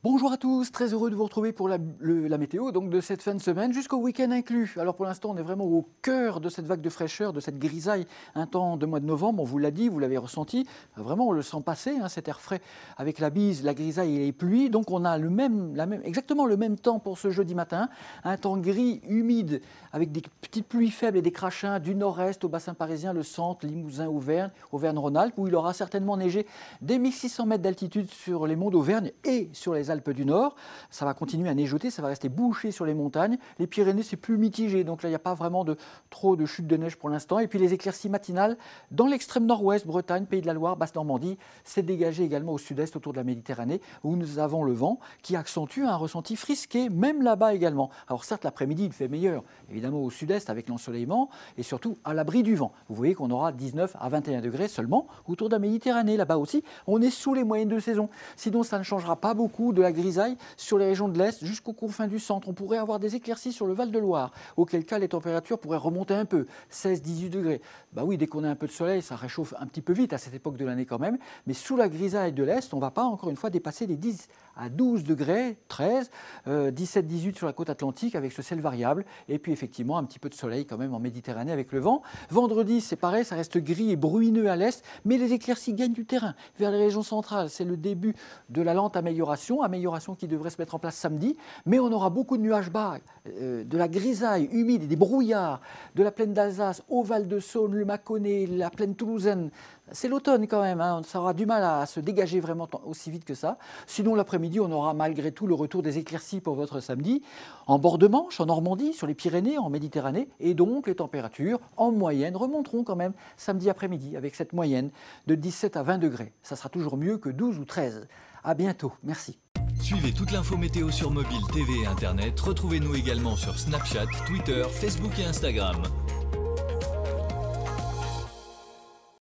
Bonjour à tous, très heureux de vous retrouver pour la météo donc de cette fin de semaine jusqu'au week-end inclus. Alors pour l'instant, on est vraiment au cœur de cette vague de fraîcheur, de cette grisaille, un temps de mois de novembre. On vous l'a dit, vous l'avez ressenti. Vraiment, on le sent passer, cet air frais avec la bise, la grisaille et les pluies. Donc on a exactement le même temps pour ce jeudi matin. Un temps gris, humide, avec des petites pluies faibles et des crachins du nord-est au bassin parisien, le centre, Limousin, Auvergne-Rhône-Alpes, où il aura certainement neigé des 1600 mètres d'altitude sur les monts d'Auvergne et sur les Alpes du Nord. Ça va continuer à neigeoter, ça va rester bouché sur les montagnes. Les Pyrénées, c'est plus mitigé, donc là, il n'y a pas vraiment trop de chute de neige pour l'instant. Et puis les éclaircies matinales dans l'extrême nord-ouest, Bretagne, Pays de la Loire, Basse-Normandie, c'est dégagé également au sud-est, autour de la Méditerranée, où nous avons le vent qui accentue un ressenti frisqué, même là-bas également. Alors certes, l'après-midi, il fait meilleur, évidemment au sud-est avec l'ensoleillement, et surtout à l'abri du vent. Vous voyez qu'on aura 19 à 21 degrés seulement autour de la Méditerranée. Là-bas aussi, on est sous les moyennes de saison. Sinon, ça ne changera pas beaucoup de la grisaille sur les régions de l'Est jusqu'aux confins du centre. On pourrait avoir des éclaircies sur le Val-de-Loire, auquel cas les températures pourraient remonter un peu, 16-18 degrés. Bah oui, dès qu'on a un peu de soleil, ça réchauffe un petit peu vite à cette époque de l'année quand même, mais sous la grisaille de l'Est, on ne va pas encore une fois dépasser les 10 à 12 degrés, 13, 17-18 sur la côte atlantique avec ce ciel variable, et puis effectivement un petit peu de soleil quand même en Méditerranée avec le vent. Vendredi, c'est pareil, ça reste gris et bruineux à l'Est, mais les éclaircies gagnent du terrain vers les régions centrales. C'est le début de la lente amélioration qui devrait se mettre en place samedi, mais on aura beaucoup de nuages bas, de la grisaille humide et des brouillards de la plaine d'Alsace au Val-de-Saône, le Mâconnais, la plaine toulousaine. C'est l'automne quand même, ça aura du mal à se dégager vraiment aussi vite que ça. Sinon, l'après-midi, on aura malgré tout le retour des éclaircies pour votre samedi, en bord de Manche, en Normandie, sur les Pyrénées, en Méditerranée, et donc les températures, en moyenne, remonteront quand même samedi après-midi, avec cette moyenne de 17 à 20 degrés. Ça sera toujours mieux que 12 ou 13. À bientôt, merci. Suivez toute l'info météo sur mobile, TV et Internet. Retrouvez-nous également sur Snapchat, Twitter, Facebook et Instagram.